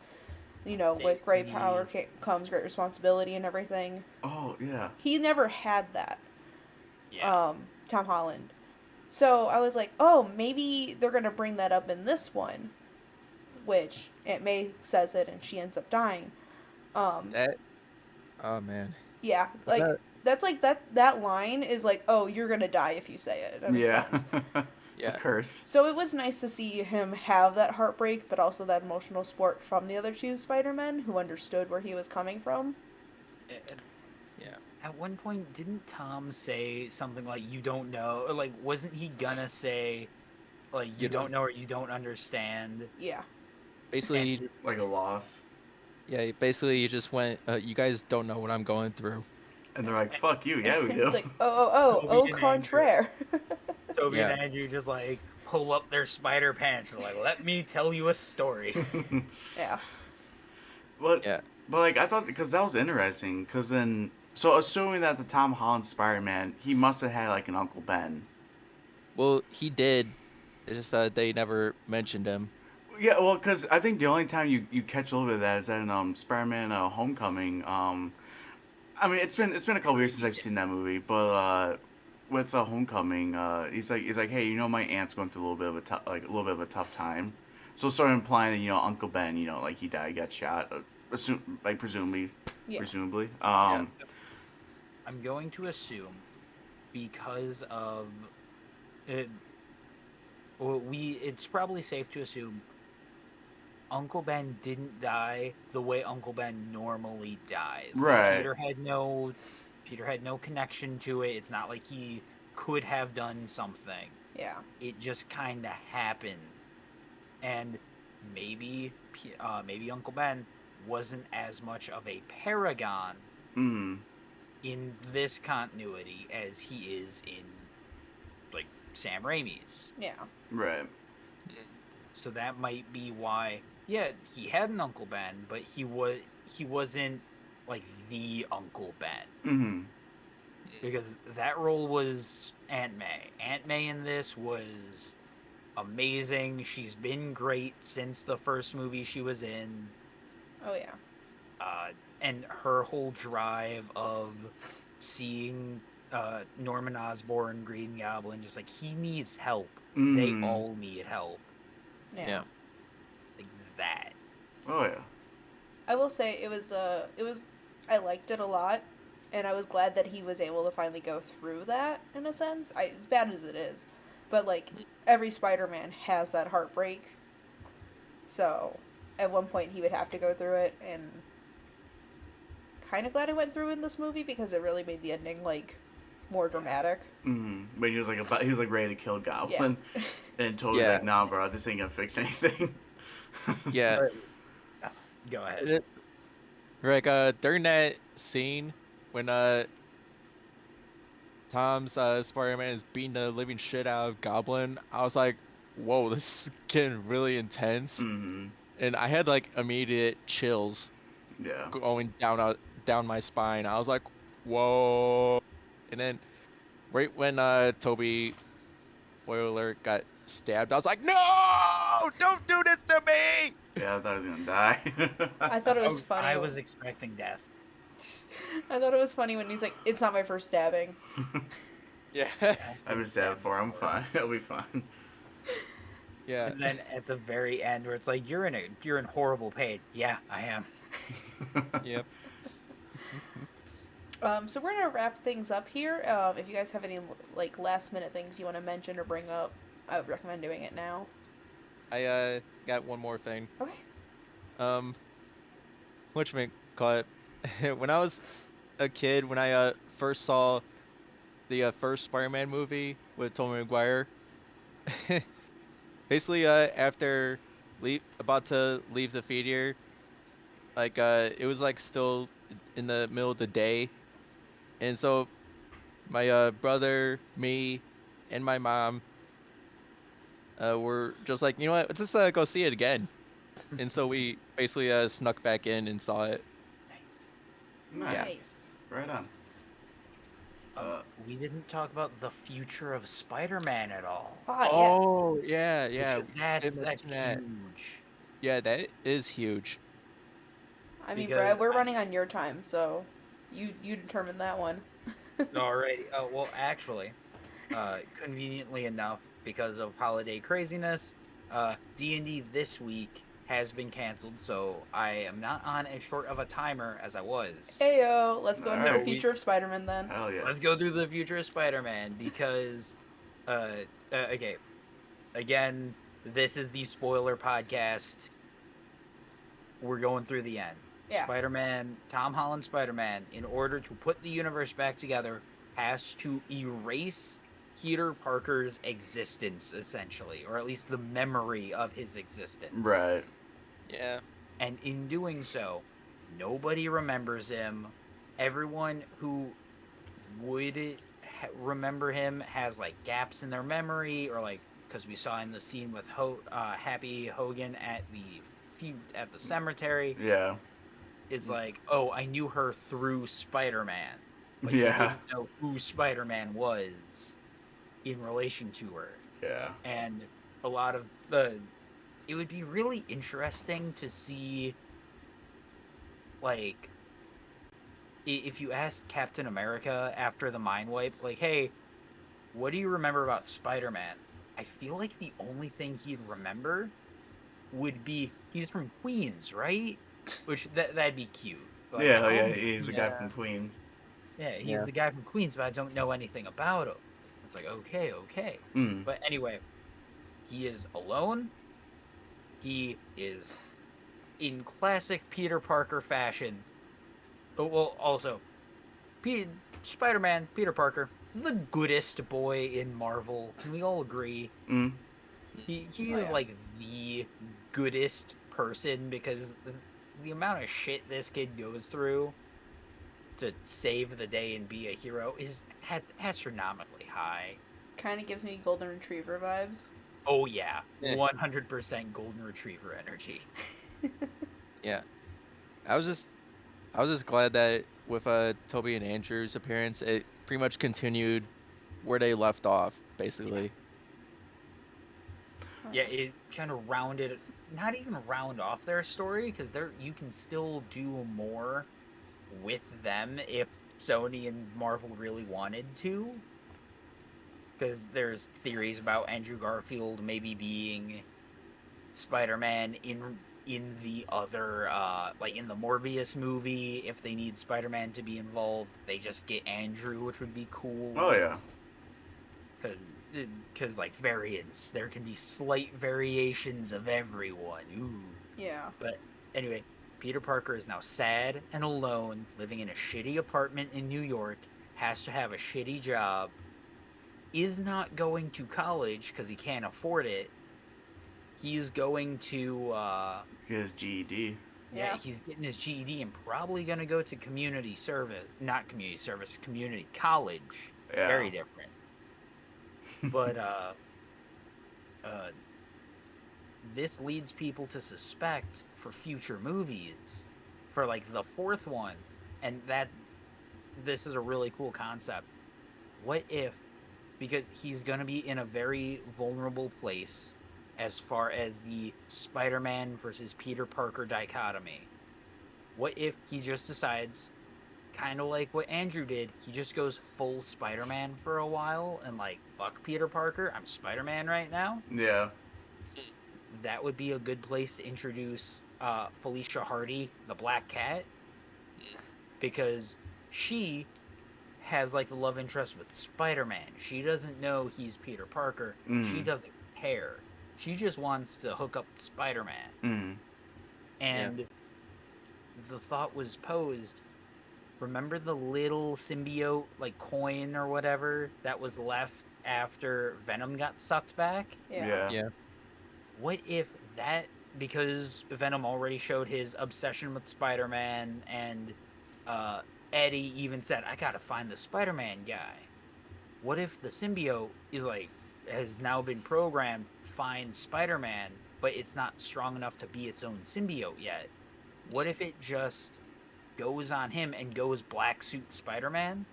with great power comes great responsibility and everything. Oh yeah. He never had that. Yeah. Tom Holland. So I was like, oh, maybe they're gonna bring that up in this one, which Aunt May says it and she ends up dying. That. Oh man. Yeah, like that line is like, oh, you're gonna die if you say it. In a Yeah. sense. It's a Yeah. curse. So it was nice to see him have that heartbreak, but also that emotional support from the other two Spider-Men who understood where he was coming from. Yeah. At one point, didn't Tom say something like "you don't know"? Or, like, wasn't he gonna say, like, "you don't know" or "you don't understand"? Yeah. Basically, Like a loss. yeah. Basically, you just went. You guys don't know what I'm going through. And they're like, "Fuck you, yeah, we do." It's like, au Toby and contraire. Toby Yeah. and Andrew just like pull up their spider pants and like, "Let me tell you a story." Yeah. But Yeah. but like I thought, because that was interesting. Because then, so assuming that the Tom Holland Spider-Man, he must have had like an Uncle Ben. Well, he did. It's just that they never mentioned him. Yeah, well, because I think the only time you catch a little bit of that is that in Spider-Man Homecoming. I mean, it's been a couple years since I've seen that movie, but with Homecoming, he's like, hey, my aunt's going through a little bit of a tough time, so sort of implying that Uncle Ben, like he died, got shot, presumably, Yeah. presumably. I'm going to assume because of it. Well, it's probably safe to assume Uncle Ben didn't die the way Uncle Ben normally dies. Like, Right. Peter had no connection to it. It's not like he could have done something. Yeah. It just kind of happened. And maybe Uncle Ben wasn't as much of a paragon in this continuity as he is in Sam Raimi's. Yeah. Right. So that might be why yeah, he had an Uncle Ben, but he wasn't like the Uncle Ben, Mm-hmm. because that role was Aunt May. Aunt May in this was amazing. She's been great since the first movie she was in. Oh yeah. Uh, and her whole drive of seeing Norman Osborn, Green Goblin, just like he needs help. They Mm-hmm. all need help. Yeah. Yeah. Like that. Oh yeah. I will say it was I liked it a lot, and I was glad that he was able to finally go through that in a sense. As bad as it is, but like every Spider-Man has that heartbreak. So, at one point he would have to go through it, and kind of glad I went through in this movie because it really made the ending like more dramatic. Mm-hmm. But he was like ready to kill Yeah. Goblin, and Toby's Yeah. like, "Nah, bro, this ain't gonna fix anything." Yeah. But, go ahead. It, like during that scene when Tom's Spider-Man is beating the living shit out of Goblin, I was like, whoa, this is getting really intense. Mm-hmm. And I had like immediate chills Yeah. going down my spine. I was like, whoa. And then right when Toby, spoiler alert, got stabbed, I was like, no, don't do this to me. Yeah, I thought he was gonna die. I thought it was funny. I was expecting death. I thought it was funny when he's like, "It's not my first stabbing." Yeah. I've been stabbed before. I'm fine. I'll be fine. Yeah. And then at the very end, where it's like you're in horrible pain. Yeah, I am. Yep. So we're gonna wrap things up here. If you guys have any like last minute things you want to mention or bring up, I would recommend doing it now. I got one more thing. Okay. Um, call it when I was a kid, when I first saw the first Spider-Man movie with Tobey Maguire, basically after about to leave the theater, like it was like still in the middle of the day, and so my brother, me, and my mom were just like, you know what, let's just go see it again. And so we basically snuck back in and saw it. Nice. Nice. Right on. We didn't talk about the future of Spider-Man at all. Ah, Oh, yeah, Which yeah. that's Didn't mention that. huge. Yeah, that is huge. yes. I mean, Because Brad, we're running on your time, so you determine that one. Alrighty. Oh well, actually, conveniently enough, because of holiday craziness, D&D this week has been canceled, so I am not on as short of a timer as I was. Heyo, let's go into the Alright. future of Spider-Man then. Hell yeah. Let's go through the future of Spider-Man because, okay, again, this is the spoiler podcast. We're going through the end. Yeah. Spider-Man, Tom Holland Spider-Man, in order to put the universe back together, has to erase Peter Parker's existence, essentially, or at least the memory of his existence. Right. Yeah. And in doing so, nobody remembers him. Everyone who would remember him has like gaps in their memory, or like because we saw in the scene with Happy Hogan at the cemetery, Yeah. is like, oh, I knew her through Spider-Man, but he Yeah. didn't know who Spider-Man was in relation to her. Yeah. And a lot of the it would be really interesting to see, like, if you asked Captain America after the mind wipe, like, hey, what do you remember about Spider-Man? I feel like the only thing he'd remember would be he's from Queens, right? Which that'd be cute. Like, Yeah. oh, Yeah. He's the guy yeah, from Queens. yeah, he's Yeah. the guy from Queens, but I don't know anything about him. It's like, okay. Mm. But anyway, he is alone. He is in classic Peter Parker fashion. But well, also, Spider-Man, Peter Parker, the goodest boy in Marvel. Can we all agree? Mm. He Oh, is yeah. like the goodest person because the amount of shit this kid goes through to save the day and be a hero is astronomically high. Kind of gives me golden retriever vibes. Oh yeah, Eh. 100% golden retriever energy. Yeah. I was just I was just glad that with Toby and Andrew's appearance, it pretty much continued where they left off, Yeah, basically. yeah, it kind of rounded, not even round off their story, because you can still do more with them if Sony and Marvel really wanted to. Because there's theories about Andrew Garfield maybe being Spider-Man in the other like in the Morbius movie. If they need Spider-Man to be involved, they just get Andrew, which would be Oh cool. yeah. Because like variants, there can be slight variations of everyone. Ooh. Yeah. But anyway, Peter Parker is now sad and alone, living in a shitty apartment in New York, has to have a shitty job, is not going to college because he can't afford it. He's going to Get his GED. yeah, Yeah. he's getting his GED and probably going to go to community service, not community service, community college. Yeah. Very different. But uh this leads people to suspect for future movies, for like the fourth one, and that this is a really cool concept. What if, because he's going to be in a very vulnerable place as far as the Spider-Man versus Peter Parker dichotomy. What if he just decides, kind of like what Andrew did, he just goes full Spider-Man for a while and like, fuck Peter Parker, I'm Spider-Man right now? Yeah. That would be a good place to introduce Felicia Hardy, the Black Cat, because she has like the love interest with Spider-Man. She doesn't know he's Peter Parker. She Mm. doesn't care. She just wants to hook up with Spider-Man. Mm. Yeah. And the thought was posed, remember the little symbiote like coin or whatever that was left after Venom got sucked back? Yeah. Yeah. Yeah. What if that, because Venom already showed his obsession with Spider-Man, and uh, Eddie even said, I gotta find the Spider-Man guy. What if the symbiote is like, has now been programmed, find Spider-Man, but it's not strong enough to be its own symbiote yet? What if it just goes on him and goes black suit Spider-Man?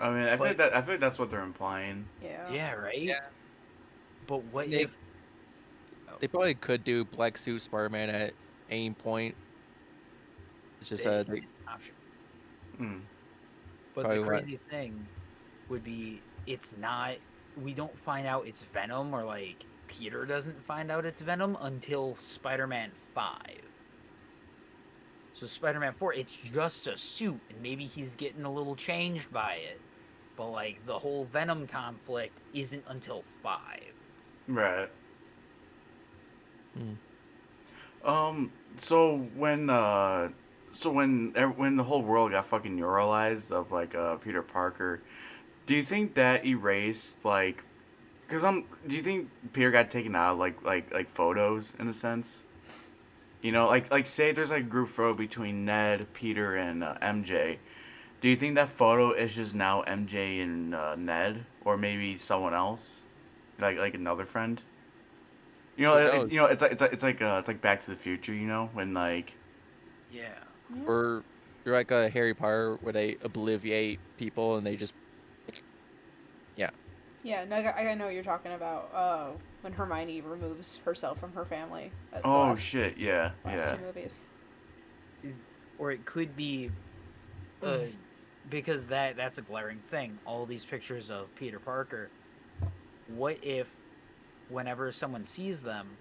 I mean, But I feel like that's what they're implying. Yeah. yeah, right? Yeah. But what They if, oh, they probably could do Black Suit Spider-Man at any point. It's just it's they an option. Mm. But the probably want. crazy thing would be, it's not, we don't find out it's Venom, or like Peter doesn't find out it's Venom until Spider-Man 5. So Spider-Man 4, it's just a suit, and maybe he's getting a little changed by it. But like the whole Venom conflict isn't until 5. Right. Mm. So when the whole world got fucking neuralized of like Peter Parker, do you think that erased like, do you think Peter got taken out of, like photos in a sense? You know, like say there's like a group photo between Ned, Peter, and MJ. Do you think that photo is just now MJ and Ned, or maybe someone else, like another friend? You know, Who knows? it's like Back to the Future. You know, when like Yeah. Yeah. Or you're like a Harry Potter where they obliviate people and they just yeah. Yeah. No, I know what you're talking about. When Hermione removes herself from her family at the oh shit, yeah, last yeah, two movies. Or it could be, uh, because that's a glaring thing. All these pictures of Peter Parker. What if, whenever someone sees them,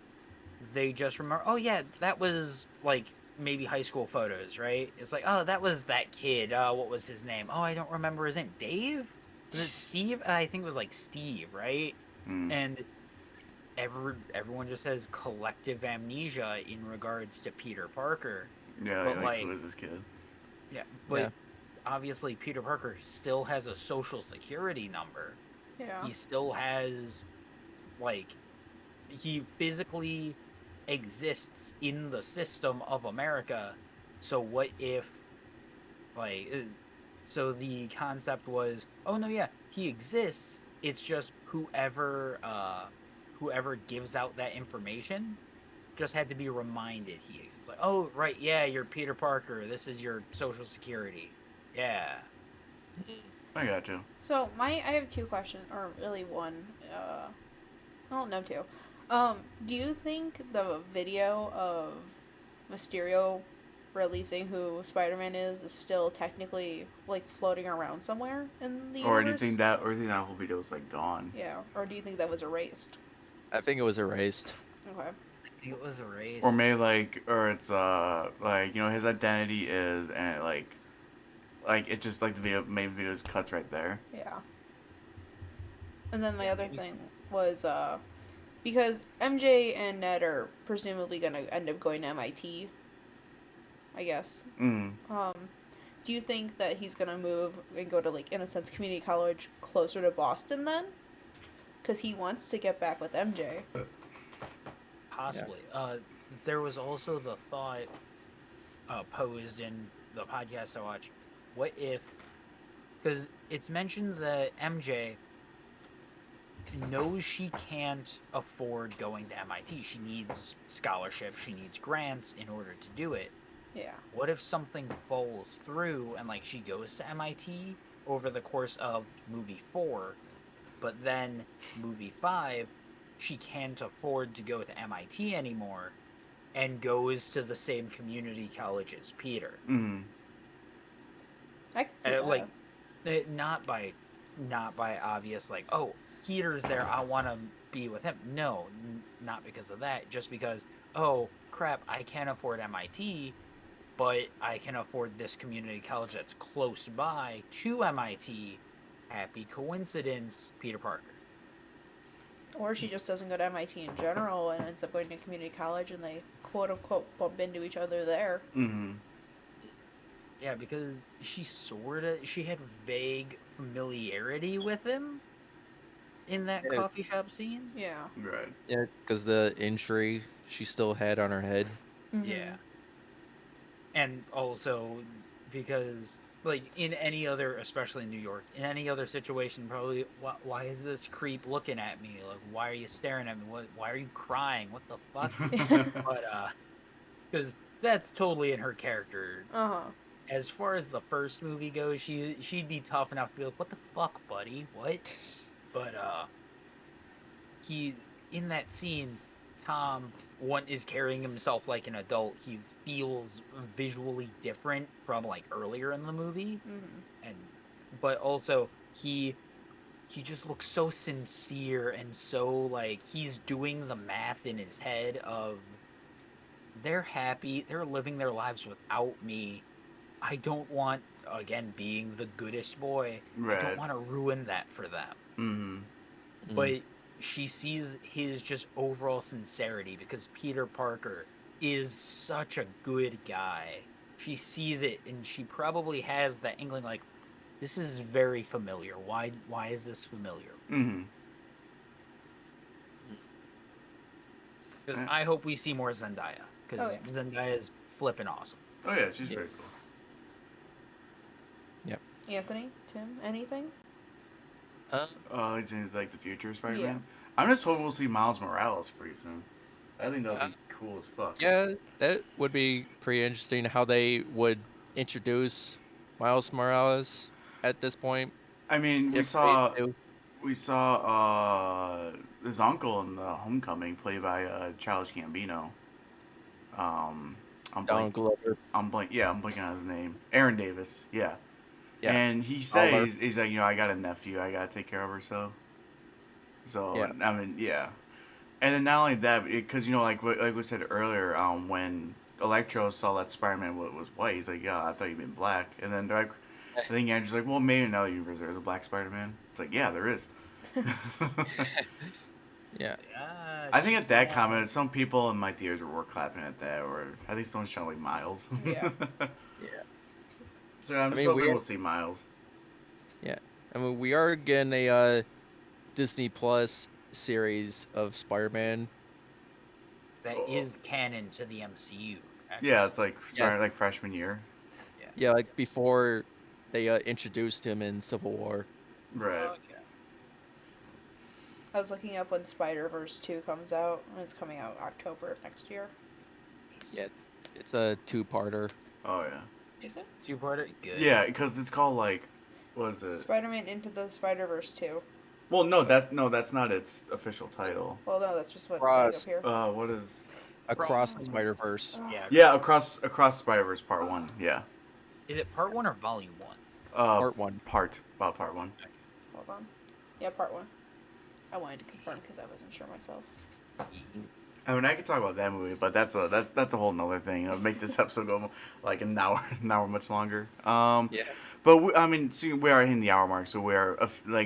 they just remember, oh yeah, that was like maybe high school photos, right? It's like, oh, that was that kid. What was his name? Oh, I don't remember his name. Dave? Was it Steve? I think it was like Steve, right? mm. And everyone just has collective amnesia in regards to Peter Parker. Yeah. But Like, who like, is this kid? yeah, Yeah. but obviously Peter Parker still has a social security number. Yeah. He still has, like, he physically exists in the system of America. So what if, like, so the concept was, oh no, yeah, he exists. It's just whoever gives out that information just had to be reminded he exists. It's like, oh right, yeah, you're Peter Parker. This is your social security. Yeah. I got you. So I have two questions, or really one. Well, no, two. Do you think the video of Mysterio releasing who Spider-Man is still technically like floating around somewhere in the Or do you universe? think that whole video is like gone? Yeah, or do you think that was erased? I think it was erased. Okay. I think it was erased. Or maybe or it's like his identity is, and it, like it just like the video just cuts right there. Yeah. And then my Yeah, other maybe thing was because MJ and Ned are presumably gonna end up going to MIT, I guess. Mm. Do you think that he's gonna move and go to, like, in a sense, community college closer to Boston then? Because he wants to get back with MJ. Possibly. There was also the thought posed in the podcast I watched. What if? Because it's mentioned that MJ knows she can't afford going to MIT. She needs scholarships. She needs grants in order to do it. Yeah. What if something falls through and like she goes to MIT over the course of movie 4, but then movie 5 she can't afford to go to MIT anymore and goes to the same community college as Peter. Mm. I can see that. Like not by obvious like, oh, Peter's there, I want to be with him. No, not because of that, just because, oh crap, I can't afford MIT, but I can afford this community college that's close by to MIT. Happy coincidence, Peter Parker. Or she just doesn't go to MIT in general and ends up going to community college and they quote-unquote bump into each other there. Mm-hmm. Yeah, because she had vague familiarity with him in that Yeah. coffee shop scene. Yeah. Right. Yeah, because the injury she still had on her head. Mm-hmm. Yeah. And also because, like, in any other, especially in New York, in any other situation, probably, why is this creep looking at me? Like, why are you staring at me? Why are you crying? What the fuck? But, because that's totally in her character. Uh-huh. As far as the first movie goes, she'd be tough enough to be like, what the fuck, buddy? What? But, he, in that scene, Tom is carrying himself like an adult. He feels visually different from like earlier in the movie, Mm-hmm. but also he just looks so sincere and so like he's doing the math in his head of they're happy, they're living their lives without me. I don't want, again, being the goodest boy. Right. I don't want to ruin that for them. Mm-hmm. But she sees his just overall sincerity because Peter Parker is such a good guy. She sees it and she probably has that inkling like, this is very familiar. Why is this familiar? Mm-hmm. Because I hope we see more Zendaya. Because Zendaya is flipping awesome. Oh yeah, she's very cool. Yep. Anthony, Tim, anything? He's in like the future Spider-Man. Yeah. I'm just hoping we'll see Miles Morales pretty soon. I think that would be cool as fuck. Yeah, that would be pretty interesting how they would introduce Miles Morales at this point. I mean, we If saw they do. his uncle in the Homecoming, played by Childish Gambino. I'm Donald blank. Glover. I'm blanking on his name. Aaron Davis. Yeah. Yeah. And he says he's like, I got a nephew, I gotta take care of her. So Yeah. I mean, yeah. And then not only that, because like we said earlier, when Electro saw that Spider-Man was white, he's like, yeah, I thought you meant black. And then they're like, I think Andrew's like, well, maybe in another universe there's a black Spider-Man. It's like, yeah, there is. Yeah. I think at that comment, some people in my theaters were clapping at that, or I think someone's shouting like Miles. Yeah. Yeah. So I'm just mean, hoping we'll see Miles. Yeah. I mean, we are getting a Disney Plus series of Spider-Man. That is canon to the MCU. Actually. Yeah, it's like starting like freshman year. Yeah, like before they introduced him in Civil War. Right. Okay. I was looking up when Spider-Verse 2 comes out, and it's coming out October of next year. Yeah, it's a two-parter. Oh yeah. Is it? Two-parter? Good. Yeah, because it's called like, what is it? Spider-Man Into the Spider-Verse 2. Well, no, that's not its official title. Well, no, that's just what's saying up here. What is? Across the Spider-Verse. Yeah. Yeah, across Spider-Verse Part 1. Yeah. Is it part 1 or volume 1? Part 1. Part 1. Hold on. Yeah, part 1. I wanted to confirm because I wasn't sure myself. I mean, I could talk about that movie, but that's a whole nother thing. It'll make this episode go like an hour much longer. Yeah. But I mean, see, we are hitting the hour mark, so we are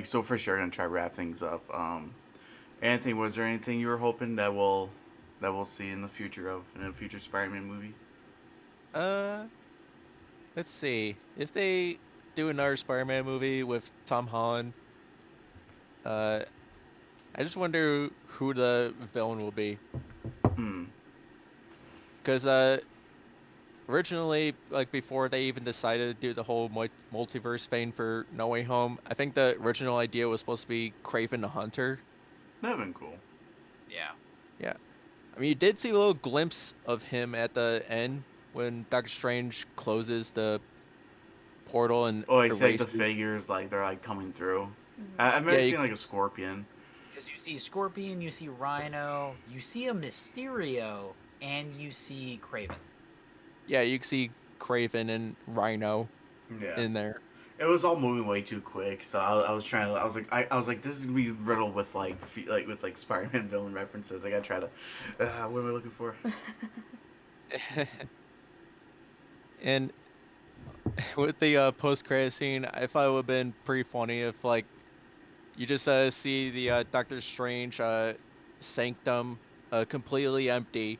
so for sure gonna try to wrap things up. Anthony, was there anything you were hoping that we'll see in the future in a future Spider-Man movie? Let's see. If they do another Spider-Man movie with Tom Holland, I just wonder who the villain will be. Because originally, like before they even decided to do the whole multiverse thing for No Way Home, I think the original idea was supposed to be Kraven the Hunter. That'd been cool. Yeah. Yeah. I mean, you did see a little glimpse of him at the end when Doctor Strange closes the portal and Oh, I see like the erases- figures, like they're like coming through. I've never seen like a scorpion. Because you see Scorpion, you see Rhino, you see a Mysterio, and you see Kraven. Yeah, you can see Kraven and Rhino Yeah. in there. It was all moving way too quick, so I was trying to. I was like, this is gonna be riddled with with Spider-Man villain references. I gotta try to. What am I looking for? And with the post-credit scene, I thought it would have been pretty funny if like you just see the Doctor Strange sanctum completely empty,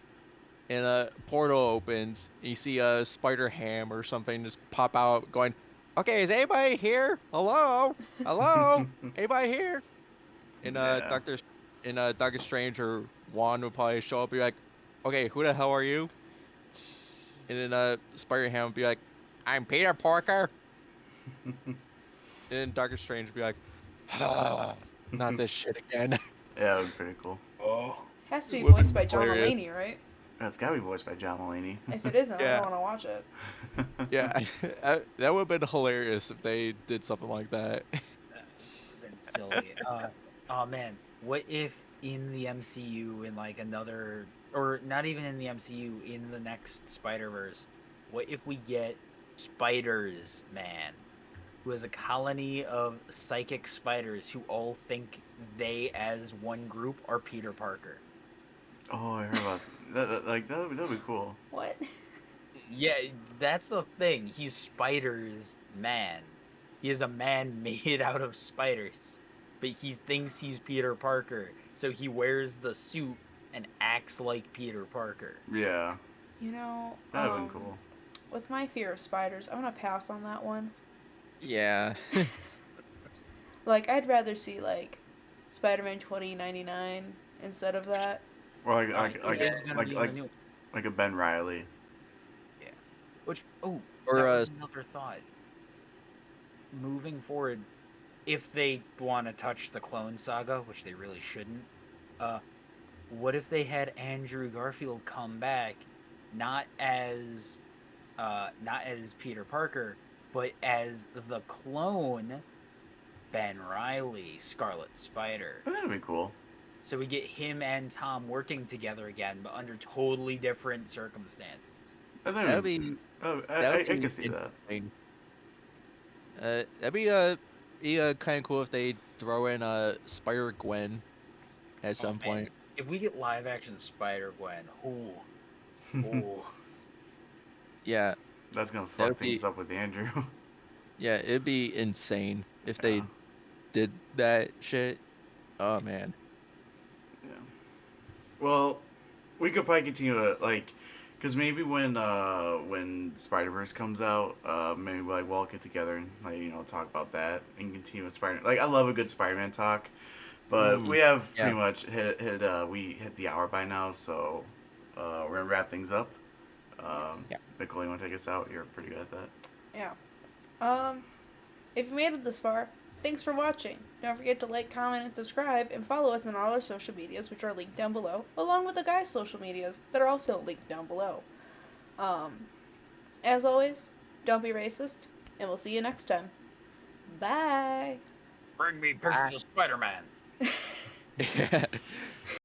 and a portal opens, and you see a Spider-Ham or something just pop out, going, "Okay, is anybody here? Hello, hello, anybody here?" And Yeah. Doctor Strange or Wand would probably show up, and be like, "Okay, who the hell are you?" And then Spider-Ham would be like, "I'm Peter Parker." And then Doctor Strange would be like, "Not this shit again." Yeah, it was pretty cool. Oh. Has to be Would be voiced by John hilarious. Mulaney, right? It's gotta be voiced by John Mulaney. If it isn't, I Yeah. don't want to watch it. Yeah, that would have been hilarious if they did something like that. That's been silly. Oh man, what if in the MCU, in like another, or not even in the MCU, in the next Spider-Verse, what if we get Spiders Man, who has a colony of psychic spiders who all think they, as one group, are Peter Parker? Oh, I heard about that. Like that'd be cool. What? Yeah, that's the thing. He's Spiders Man. He is a man made out of spiders, but he thinks he's Peter Parker, so he wears the suit and acts like Peter Parker. Yeah, You know, that'd have been cool. with my fear of spiders, I'm gonna pass on that one. Yeah. Like, I'd rather see like Spider-Man 2099 instead of that. Or It is gonna be in the new. like a Ben Riley. Which, oh, Or, that was another thought. Moving forward, if they want to touch the Clone Saga, which they really shouldn't, what if they had Andrew Garfield come back, not as Peter Parker, but as the clone Ben Riley, Scarlet Spider. That'd be cool. So we get him and Tom working together again, but under totally different circumstances. That'd be. I can see that. interesting. That'd be kind of cool if they throw in Spider Gwen at some man. point. If we get live action Spider Gwen, ooh. Yeah, That's gonna fuck That'd things be- up with Andrew. yeah, it'd be insane if they Yeah. did that shit. Oh man. Yeah. Well, we could probably continue to because maybe when Spider-Verse comes out, maybe we'll all get together and talk about that and continue with Spider. Like, I love a good Spider-Man talk, but we have yeah. pretty much we hit the hour by now, so we're gonna wrap things up. Yes. Yeah. Nicole, you want to take us out? You're pretty good at that. Yeah. If you made it this far, Thanks for watching. Don't forget to like, comment, and subscribe, and follow us on all our social medias, which are linked down below, along with the guys' social medias that are also linked down below. As always, don't be racist, and we'll see you next time. Bye! Bring me pictures of Spider-Man.